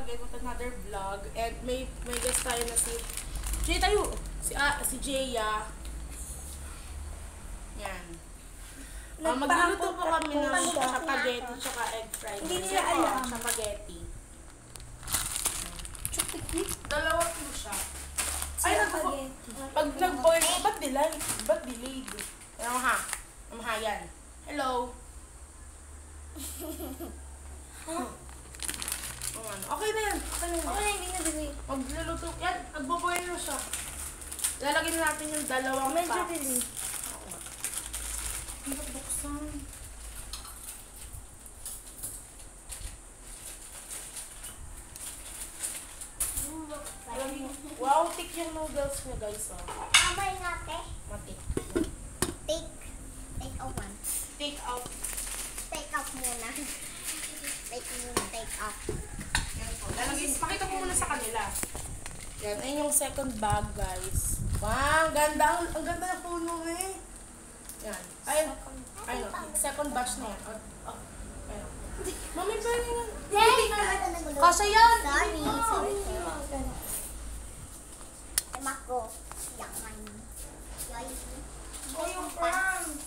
again with another vlog. And may guest tayo na si Jay tayo. Si Jaya. Yan. Magluluto po kami ng spaghetti tsaka egg fried. Hindi nila alam. Spaghetti. Chupikit. Dalawa po siya. Ay, pag nag-boil, ba't delayed? Ba't delayed? Ano ha? Yan. Hello. Okay na yan. Hindi na delay. Magluluto. Yan, nagbo-boil na siya. Lalagyan natin yung dalawang Medyo packs. delay. Hindi ko buksan. Wow, thick yung noodles niya guys. Amay natin. Matik. Take out one. Take out. Take out muna. Take out. Yan po. Pakita ko muna sa kanila. Yan, ayun yung second bag guys. Wow, ganda. Ang ganda ng puno eh. Yan. Ayun. Second batch na yan. Ayun. Mami, pwede yan. Kasha yan. Sorry. Mako. Yaman. Oh, yung prawns.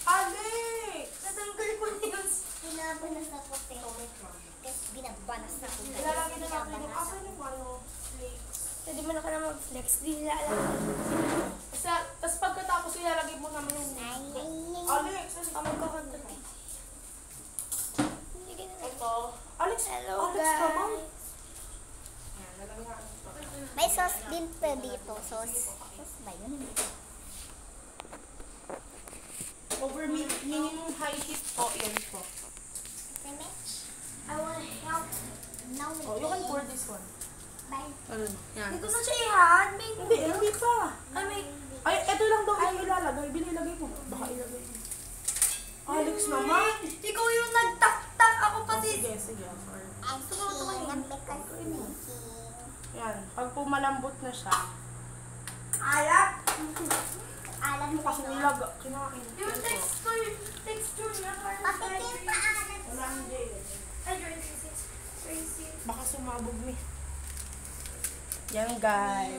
Alex! Natanggal ko na yun. Binabanas na puti. Tapos binabanas na puti. Ilalagay na natin yung asa yung flakes. Pwede mo na ka na mag-flex. Di nila alam. Tapos pagkatapos ilalagay mo naman yung Alex! Magkakanta. Ito. Alex! Hello, Alex guys. naman! Yan, lalagay natin. May sauce din pa dito. Sauce ba yun? Over minimum high heat po. Yan po. I wanna help. Now we Oh, you can pour this one. Bye. Ano? Yan. Hindi ko na siya i-hand. Hindi pa. May... Ay, ito lang daw yung ilalagay. Binilagay mo. Baka ilagay mo. Alex naman. Ikaw yung nagtak-tak. Ako Oh, pati. sige. Sorry. Yan. Pag pumalambot na siya. Alak. Alam mo Kasi nilaga. Kinakain. Yung texture niya. Patikim pa alam. Wala ang Jay. Ay, crazy. Baka sumabog ni. Yan guys.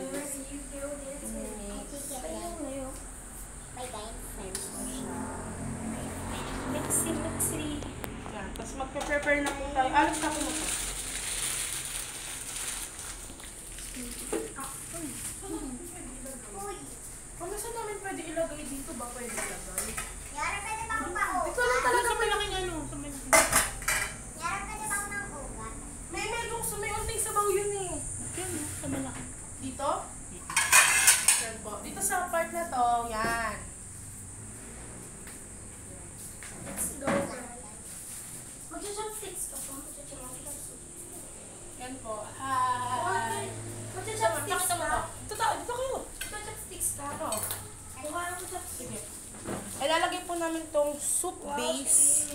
Bye guys. Mixy. Yan. Tapos magpe-prepare na po tayo. Alex na po mo to. Kung saan namin pwede ilagay dito ba pwede ilagay? Yara ka na ba ako paugat? Ito lang talaga malaking ano. Yara ka na ba ako ng ugat? May medyo may unting sabaw yun eh. Yan, sa malaki. Dito? Yan po. Dito sa part na to, yan. Let's go. Mag-chopsticks ka po. Yan po. Hi! Mag-chopsticks Pakita mo ka. to. Dito kayo. Mag-chopsticks ka. Ano? Kuha ng chopsticks. Sige. Ilalagay po namin tong soup base.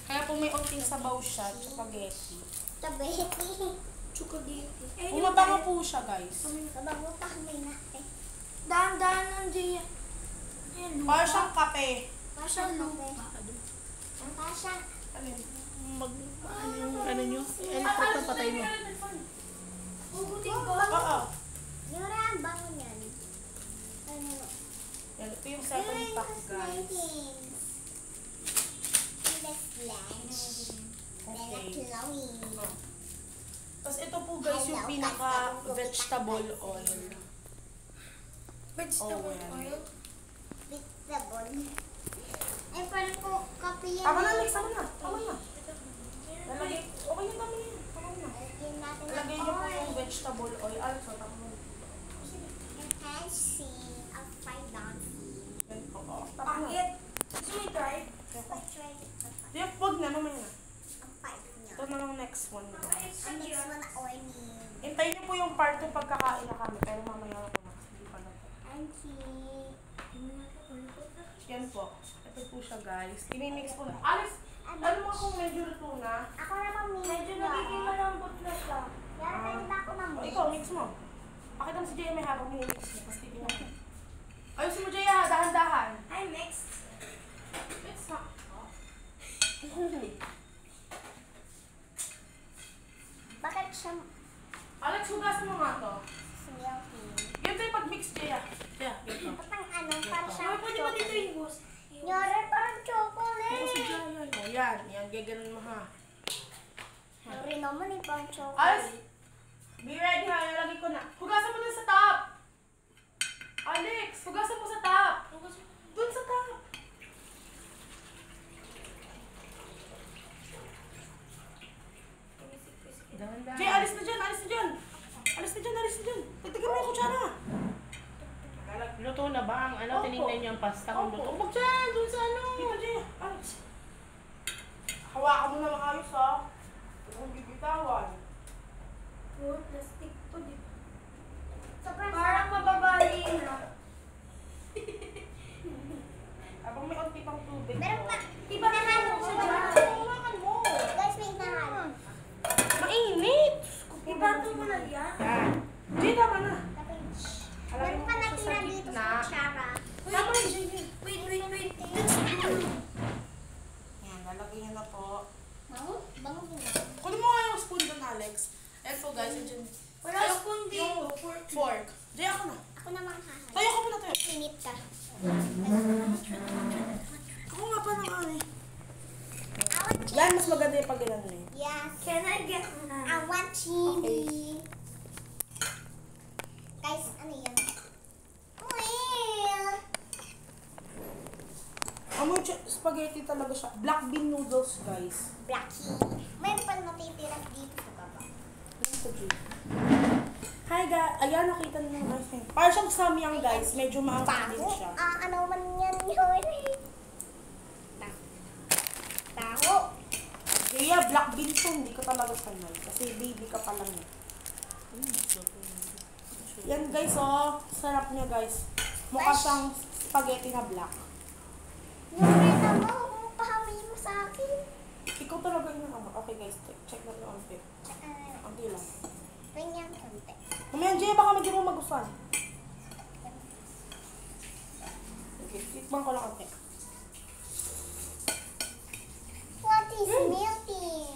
Kaya po may unting sabaw siya, spaghetti. Tabeti. Chukagiti. Umabango po siya, guys. Kabago pa kami natin. Dahan-dahan ng Gia. Ayan, lupa. Para siyang kape. Pasya lupa. Ang pasya. Ano yun? Ano nyo? Electric na patay mo. Hugutin ko. Oo. Yara, ang bango niyan. Ano? Yan, ito yung second pack, guys. Oh. Tapos ito po, guys, yung pinaka-vegetable oil. Vegetable Oh, oil. Vegetable. Ay, parang ko kape yan. Tama na, Alex. Tama na. Lalagay. Okay na, tama na yan. Tama na. Lagyan natin ng Lagay niyo po oil. yung vegetable oil. Alex, tama mo. Enhancing of finance. Yan po. Oh, tama na. Pangit. Gusto mo i-try? Di, wag na, mamaya na. Ang pipe niya. Ito na lang next one. Guys. Ang next one, oil. Hintayin niyo po yung part 2 pagkakain na kami. Pero mamaya na po na. Hindi pa na po. Yan po. Ito po siya, guys. Imimix po na. Alex, ano mo kung medyo luto na? Ako naman Medyo nagiging malambot na siya. Yara, pwede ba ako ng O, ikaw, mix mo. Pakita mo si Jaya may habang minimix mo. Tapos titignan mo. Ayusin mo, Jaya. Dahan-dahan. Hi, next. Mix na. Yan, gaganon mo ha. Sorry naman eh, pang chocolate. Alex, be ready ha, ilalagay ko na. Hugasan mo dun sa top. Alex, hugasan mo sa top. Dun sa top. Jay, alis na dyan, alis na dyan. Alis na dyan, alis na dyan. Tagtagan mo yung kutsara. Luto na ba ang ano? Opo. Tinignan niyo ang pasta kung Opo. luto. Huwag dyan, dun sa ano. Dito, Jay. Alex. Hawakan mo na maayos ha. Huwag bibitawan. Puro plastic to, di ba? Sobrang Parang mababali na. Abang may konti pang tubig. Meron pa. Di ba nahanap siya dyan? Hawakan mo. Guys, may nahan. Mainit. Ibato mo na yan. Yan. Jay, tama na. Meron pa mo siya natira dito sa kutsara. Tama na, Jay. Wait. Yan, lalagay niyo na po. Bango? Bango mo. Kunin mo nga yung spoon doon, Alex. Eto guys, yun. Wala spoon dito. Fork. Jay, ako na. Ako naman hahan. Tayo ka muna tayo. Sinip ka. Ako nga pa ng ano eh. I want chili. Yan, mas maganda yung pag ilan eh. Yes. Can I get na? I want chili. Guys, ano yan? Well, Amoy spaghetti talaga siya. Black bean noodles, guys. Blackie. Meron pa natitira dito sa baba. Ito, Jay. Hi guys. Ayan, nakita niyo yung ice cream. Parang siyang samyang guys. Medyo maangkat din Baho. siya. Ano man yan yun? Baho. Kaya black bean to, hindi ka talaga sanay. Kasi baby ka pa lang eh. Yan guys, oh. Sarap niya guys. Mukha siyang spaghetti na black. Nurita mo, kung pahamay mo sa akin. Ikaw talaga yun ang okay guys, check na yung onte. Onte lang. Ganyan konti. Mamaya Jay, baka medyo mo magustuhan. Okay, tikman ko lang onte. What is melting?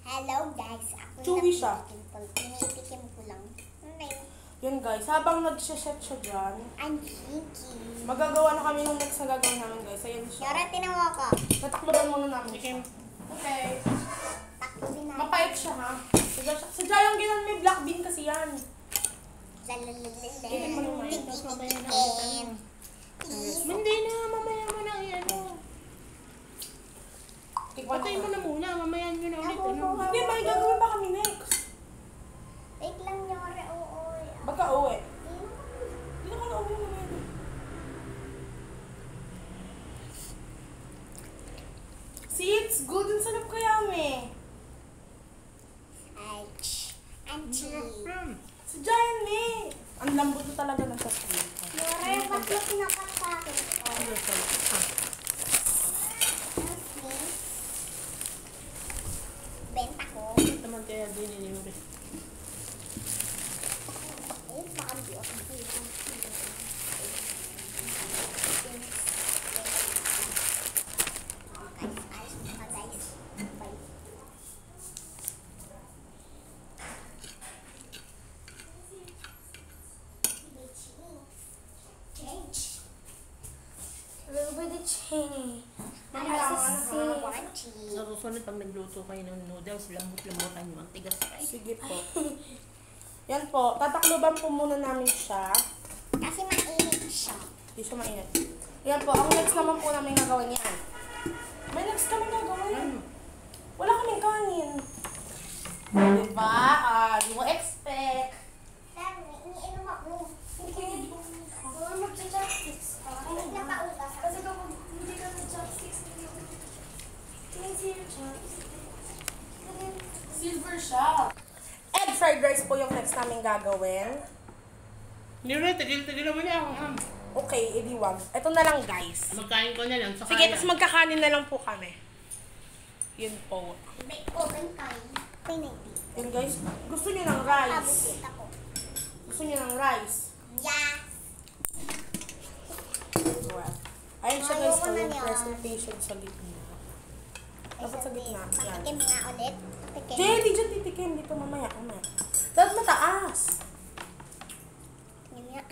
Hello guys, ako Chewy siya. Tinitikim ko lang. Okay. Yan guys, habang nag-set siya dyan, I'm cheeky. magagawa na kami ng next na gagawin namin guys. Ayan siya. Yara, tinawa ko. Natakloban muna namin siya. Okay. Takbo din na. Mapait siya ha. Sadya yung ginan may black bean kasi yan. Itin mo naman. Tikim. Hindi na, mamaya mo na ano. Tikman Patay mo na muna, mamaya nyo na ulit. Ano? Hindi, may gagawin pa kami next. Wait lang, Yara. Oo. Baka uwi. Hindi na ka na uwi naman. See, it's good. Ang sarap kaya me. Sadya yan me. Ang lambot na talaga ng sasabihin ko. Yara, ba't mo pinapat sa akin? Benta ko. Naman kaya din ini Eh, baka di ako dito. Guys, ayos mga guys. Bye. Change. A little bit of change. Sa susunod pag nagluto kayo ng noodles, lambot-lambutan nyo. Ang tigas kayo. Sige po. Yan po. Tatakloban po muna namin siya. Kasi mainit siya. Hindi siya mainit. Yan po. Ang next naman po namin gagawin yan. May next kami gagawin. Wala kaming kanin. Diba? Di mo expect. Pero, iniinom ako. Or magsa-chopsticks ka. Napaugas ako. Kasi kapag hindi ka nag-chopsticks, hindi yung chopsticks. Silver siya. Egg fried rice po yung next namin gagawin. Hindi rin, tigil-tigil naman niya ako. Okay, edi wag. Ito na lang guys. Magkain ko na lang. Saka Sige, tapos magkakanin na lang po kami. Yun po. May oven tayo. May naiti. Yun guys. Gusto niyo ng rice? Abusit ako. Gusto niyo ng rice? Yes. Well, ayun siya guys, Ayoko na yung niya. presentation sa gitna. Dapat sa gitna. Yan. Patikim nga ulit. Patikim. Jay, di dyan titikim. Dito mamaya. Dapat mataas. Yun nga.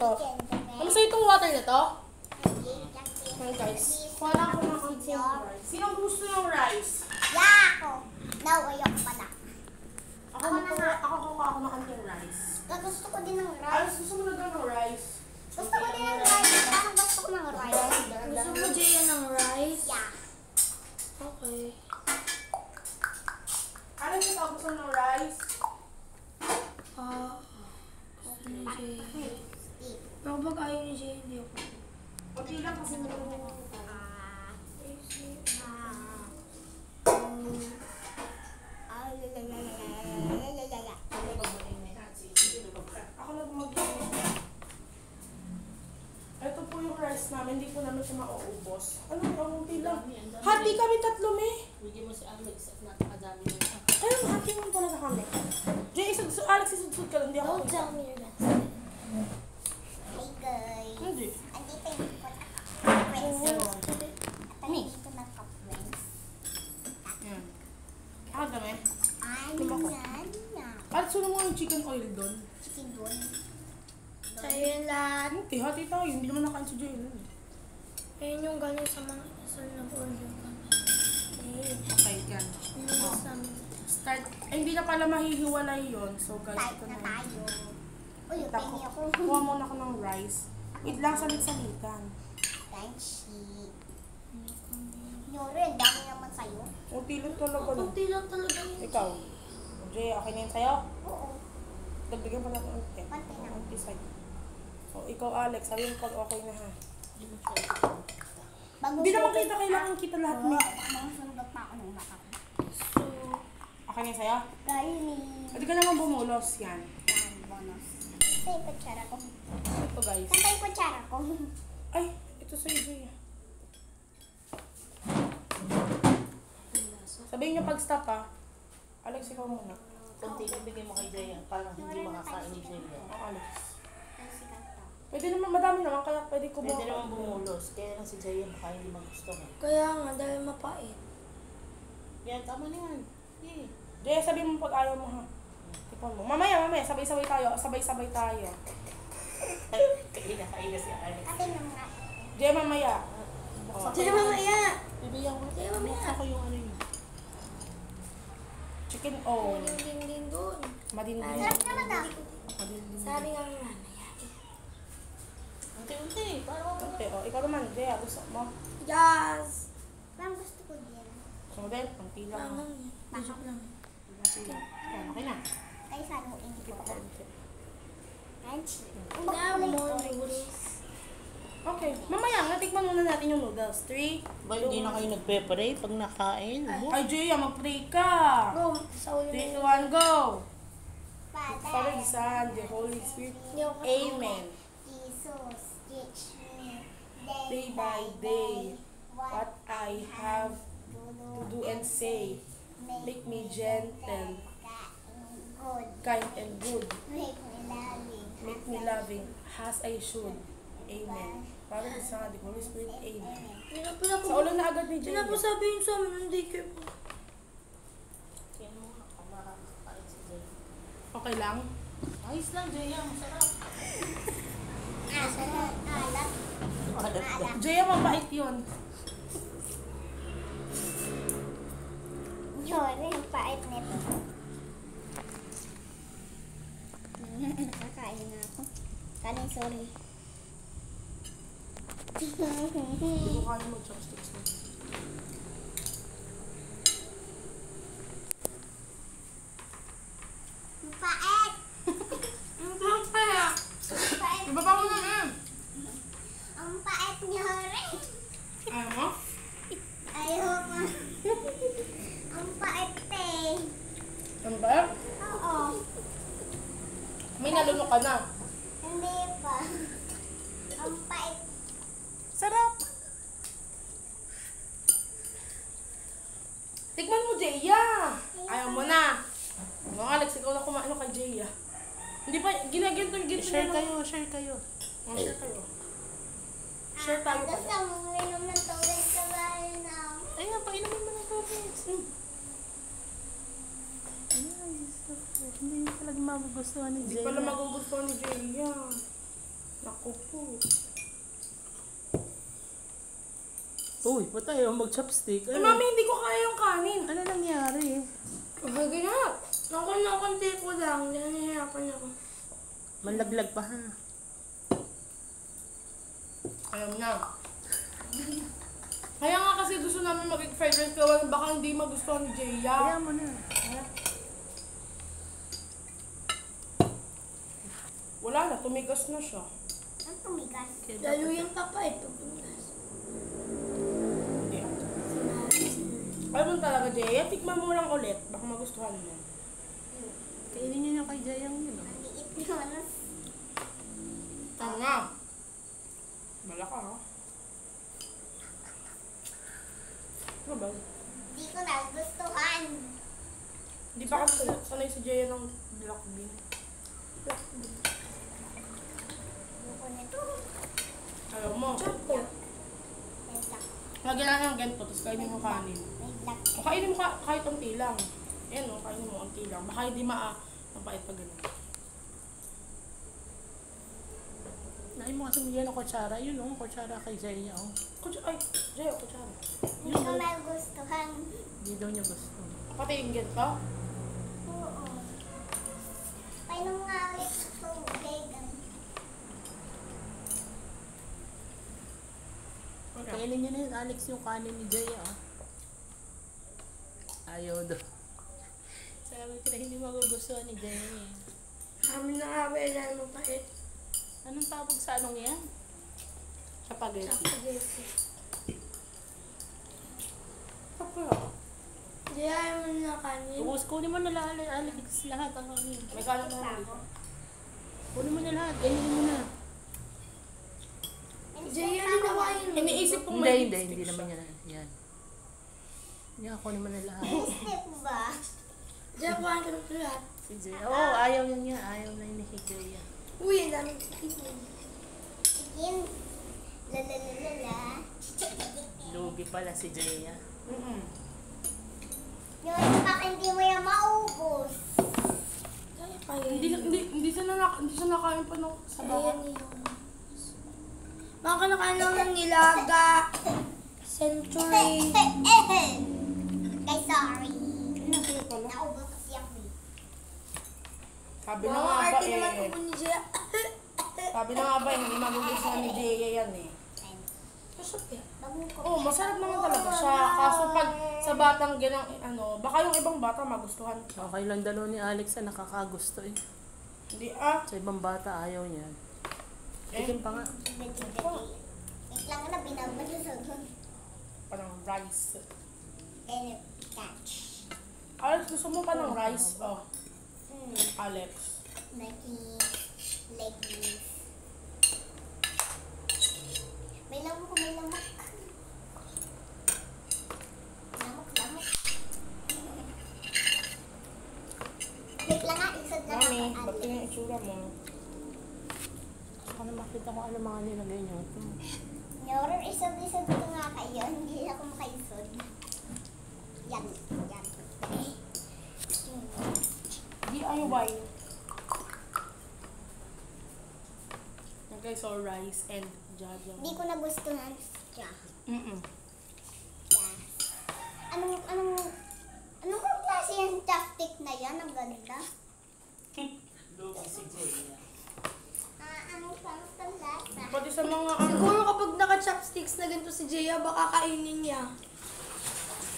to. Ano sa itong water na to? Ayan guys. Kuha na ako ng konting rice. Sinong gusto yung rice? Yeah, ako. No, ayoko pala. Ako kukuha ako ng konting rice. Gusto ko din ng Ay, rice. gusto mo na daw ng rice? Gusto ko din ng rice. Parang gusto ko ng rice. Gusto mo, Jaya, ng rice? Yeah. Okay. Ano yung ikaw gusto ng rice? Gusto ni Jaya. Pero pag ayaw ni Jaya, hindi ako. Kunti lang kasi meron mo. Ako na mag Ito po yung rice namin, hindi po namin siya mauubos. Ano, kunti lang. Hati kami tatlo, me. Bigyan mo si Alex at napakadami ng Ayun, hati mo talaga kami. Jay, Alex, isudsud ka lang, hindi ako. Don't tell me your best. Hey guys. Hindi. Andito yung friends. Andito na ka-friends. Yan. Ako dami. Ano yan na? At sunod mo yung chicken oil doon. Chicken doon. Sa'yo yung lahat. Hindi, hati tayo. Hindi naman nakain si Jay. Ayun yung galing sa mga kasal na order kami. Okay, yan. Yung sa amin. Start. Ay, hindi na pala mahihiwalay yun. So guys, Type ito na na. tayo. Uy, Ito pengi ako. Kuha muna ako ng rice. Wait lang, salit-salitan. Thanks, Yuri, ang dami naman sa'yo. Kunti lang talaga. No? Kunti lang talaga yun. Ikaw. Jay, okay na yun sa'yo? Oo. Dagdagan pa natin ang konti. Konti na. Konti sa'yo. So, ikaw Alex, sabi mo pag okay na ha. Hindi naman kita kailangan kita lahat mo. Mga sundot pa ako nung mata ko. So, Okay na yun sa'yo? Galing. Pwede ka naman bumulos. Yan. Yan, bonus. Ito yung kutsara ko. Ito guys. Saan ba yung kutsara ko? Ay, ito sa'yo Jay. Sabihin niyo pag-stop ha. Alex, ikaw muna. konti ibigay mo kay Jaya para hindi makakain ni Jaya. Ako Alex. Ay, sikat to. Pwede naman, madami naman, kaya pwede ko Pwede naman bumulos, kaya lang si Jaya baka hindi magustuhan. kaya nga, dahil mapait. Yan, tama na yan. Yeah. Jay, sabihin mo pag ayaw mo ha. Tipon mo. Mamaya, sabay-sabay tayo. Sabay-sabay tayo. Kain na si Alex. Atin lang nga. Jay, mamaya. Jaya, mamaya! Bibigyan ko. Jaya, mamaya! Ako yung ano yun. Chicken o. Ding-ding-ding doon. Madinding. Sarap naman daw. Madinding. Sabi nga nga, Unti-unti. Parang Okay, o. Ikaw naman, Jay, gusto mo. yes! Parang gusto ko din. So, then, konti lang. Parang yan. Joke lang. Yan, okay na. Ay, saluin ko. Konti. Crunchy. Now, more noodles. Okay, mamaya, natikman muna natin yung noodles. 3, ba hindi na kayo nagpe-pray pag nakain? Ay, Jay, mag-pray ka. Go! Sa ulo 3, na 2, 1, go! Father, Father, the Son, the Holy Spirit. Hindi ako Amen. Jesus, teach me Day by day, what I have to do and say, make me gentle, good, kind and good, make me loving, make me loving, as I should. Amen. Father, the Son, the Holy Spirit. Amen. Hindi na pala Sa ulo na agad ni Hindi Jay. na po sabi yun sa amin, hindi kayo po. Kaya mo makakain si Jaya. Okay lang? Ayos lang, Jaya. Masarap. alat, alat, Alat ka. Jay, mabait yun. Yori, ang pait nito. Nakakain na ako. Kanin, sorry. Hindi ko kaya mag-chopsticks na. Ang pait! Ang kaya? Ang pait! Ibaba mo na na. Ang pait niya rin! Ayaw mo? Ayoko. Ang pait eh. Ano ba? Oo. May nalunok ka na. Hindi pa. Ang pait. Sarap. Tikman mo, Jaya. Ayaw mo na. No, Alex, ikaw na kumain kay Jaya. Hindi pa, ginaginto Share na. kayo, share kayo. Share tayo. Share tayo Gusto pala. mo minom ng tubig sa bahay na. Ay nga, painumin mo ng tubig. Hindi talaga magugustuhan ni Hindi pala magugustuhan ni Jaya. Naku po. Uy, patay ako mag-chopstick. Ay, mami, hindi ko kaya yung kanin. Ano nangyari? Sige na. Nakunti ko lang. Nahihirapan ako. Malaglag pa ha. Ayaw na. Kaya nga kasi gusto namin mag-fried rice kawan, baka hindi magustuhan ni Jaya. Kaya mo na. Wala na, tumigas na siya. Ang tumigas. Lalo yung papait. Hindi. Alam mo talaga, Jaya, tikman mo lang ulit. Baka magustuhan mo. Kainin niyo yung kay Jayang yun. Ang liit naman. Tama. Bala ka, ha? Ano ba? Hindi ko nagustuhan. Hindi pa kasi sanay si Jaya ng black bean. Ayoko nito. Ayaw mo. May black. Lagyan na ng ganito, tapos kainin mo kanin. May black. O kainin mo kahit unti lang. Ayan o, kainin mo unti lang. Baka hindi mapait pa ganun. Nain mo kasi yan ang kutsara. Yun o, kutsara kay Jaya. Oh. Ay, Jaya, kutsara. Hindi ko nagustuhan. Hindi daw niya gusto. Pati yung ganito. Oo. Painom nga ulit sa tubig. Kainin niya na yun, Alex, yung kanin ni Jaya. Oh. Ayaw daw. Sabi ko na hindi magugustuhan ni Jaya. Amin na nga wala mo pait. Anong tawag sa anong yan? Spaghetti. Spaghetti. Kapag Hindi ayaw mo na kanin. Ubus, kunin mo na lahat, Alex, lahat ang kanin. may kanin na dito. Kunin mo na lahat, kainin mo na. Jaya, hindi na kain. Iniisip kong may Hindi lipstick naman siya. yan. Yan, kunin mo na lahat. Step ba? Jaya, kuhaan ka ng lahat. Si Jaya, oh, ayaw niya, ayaw na yun ni Jaya. Uy, ang daming tikin. Chicken. Lalalala. Lugi pala si Jaya. Yung baka hindi mo yan maubos. Kaya kaya. Hindi siya nakain pa nung sa bahay. Ayan yun. Mga kanakain lang ng nilaga. Century. Guys, sorry. Ayun, sa'yo pala. Naubos kasi ako eh. Sabi na Mga nga ba arte naman eh. po ni Jaya. Sabi na nga ba hindi magugustuhan ni Jaya yan eh. Masarap yan. Oo, masarap naman talaga siya. Kaso pag sa batang ganang baka yung ibang bata magustuhan siya. Okay lang dalawa ni Alex na nakakagusto eh. Hindi Sa ibang bata ayaw niya. Eh, Tikim pa nga. Wait lang na, binabalusog. parang rice. And catch. Alex, gusto mo pa ng rice? Oh, Alex. Naki leg leaf. May lamok. Lamok. Wait lang nga, isod lang Mami, ako. ba't yung itsura mo? Saka na makita ko ano mga nilagay niyo. Nyoror, isod ko nga kayo. Hindi ako makaisod. Yan. DIY. Okay, so rice and jaja. Hindi ko nagustuhan siya. Mm-mm. Yan. Anong klase yung chopstick na yan? Ang ganda. Lugi si Jaya. Anong lasa? Pati sa mga Siguro kapag naka-chopsticks na ganito si Jaya, baka kainin niya.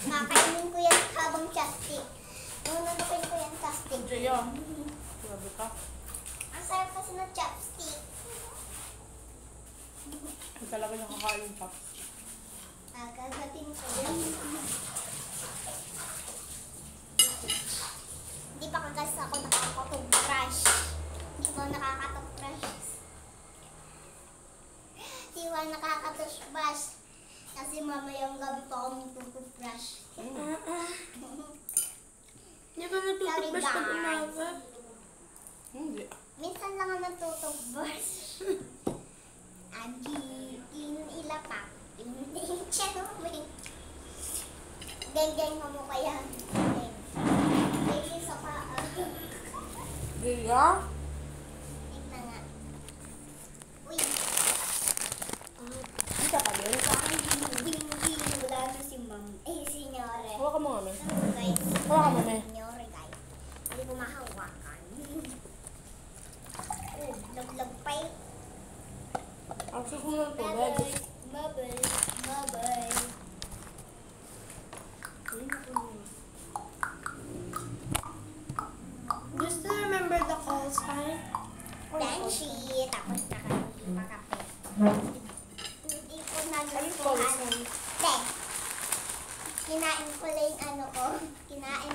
Kakainin ko yan habang chopstick. Nunundukin ko yan chopstick. Jaya. Grabe ka. Ang sarap kasi ng chopstick. Hindi talaga niya kakain yung chops. Gagatin ko yan. Hindi pa kagas ako nakakatoothbrush. Hindi ko nakakatoothbrush. Hindi ko nakakatoothbrush. Kasi mamayang gabi pa ako magtutoothbrush. Hindi ka natutubas pag umaga. Hindi. Minsan lang ako nagtutoothbrush. Agi, ilapak. Hindi siya namin. Geng-geng mo kaya. Geng sa paa. Jaya? Tignan nga. Uy, Hawakan mo, me. Nyore, guys. Hindi ko mahawakan. Log-log pa eh. Ang susunod ng tubig. Bye-bye. Bye-bye. Bye-bye. Just to remember the call sign. Benji. Tapos nakakape. Hindi ko Call nagustuhan. sign. Te, kinain ko lang yung ano ko. Kinain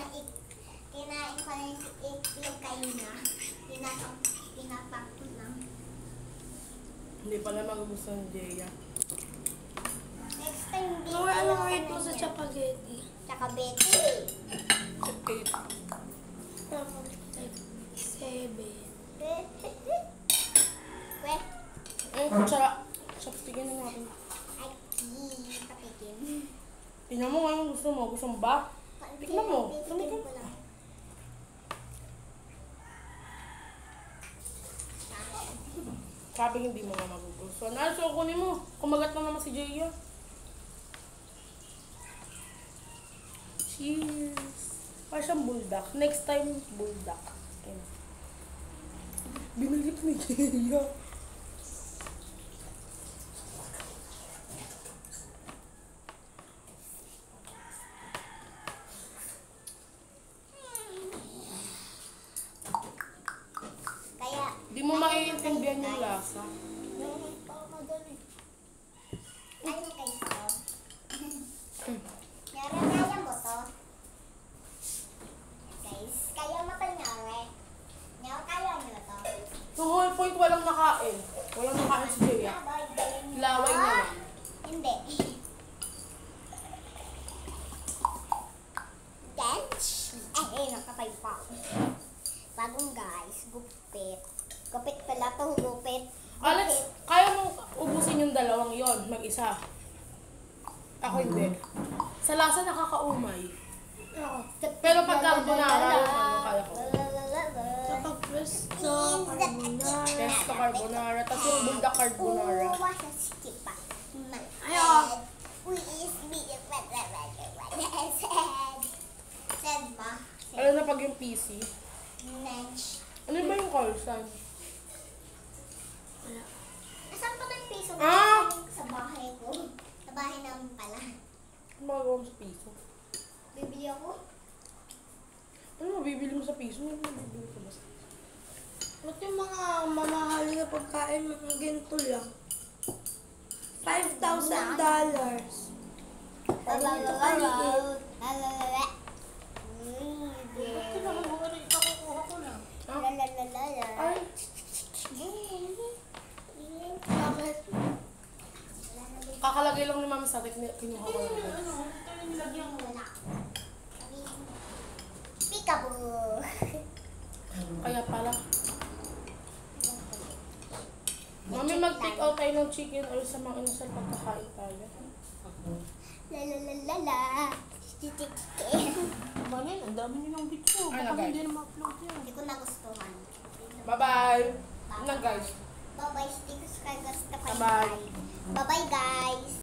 ko lang yung itlog kayo na. Pinapak ko lang. Hindi pala magugustuhan ni Jeya. Next time, di Nora, anong rate mo sa spaghetti? Tsaka Betty. Chip cake. Like 7. Weh, Kutsara. Chopstickin na natin. ay, patikin. Tingnan mo ngayon gusto mo. Gusto mo ba? Tignan mo. Patikin ko lang. Sabi hindi mo na magugustuhan. Ah, so kunin mo. Kumagat na naman si Jeya. Cheers. Parang siyang buldak. Next time, buldak. Ayun. Binalik ni Jeya. Kaya, Di mo maiintindihan yung lasa. ano kayo to? Nyara, kaya mo to? Guys, kaya mo to, Nyara? Nyara, kaya nyo to? Yung whole point, walang nakain. Walang nakain si Jeya. Laway na lang. Hindi. Bench. Nakatay pa ako. Bagong guys, gupit. Gupit pala to, gupit. Alex, kaya mong ubusin yung dalawang yon mag-isa. Ako hindi. Sa lasa nakakaumay. Pero pag carbonara, yung ano, kaya ko. Kapag presto, carbonara. Pesto carbonara, tapos yung buldak carbonara. Uwa sa skipa. Ayaw. Said ba? Alam na pag yung PC. Mensch. Ano ba yung call sign? Asan pa ng piso? Ah! Sa bahay ko. Sa bahay namin pala. Ano magagawa mo sa piso? Bibili ako. Ano mabibili mo sa piso? Ano mabibili ko ba sa piso? Ba't yung mga mamahal na pagkain mga ganito lang? $5,000. Ganito kaliit. Ay, Bakit? kakalagay lang ni Mama sa atin, kinuha ko lang. Peekaboo. Kaya pala. Mami, mag-take out tayo ng chicken or sa mga inasal pagkakain tayo. La la la la la. Chicken. Manin, ang dami niyo ng video. Ay, Baka nagay. hindi na ma-upload yan. Hindi ko nagustuhan. Bye-bye! Na guys. Bye-bye. Hindi ko gusto kayo. Bye-bye. Bye-bye guys.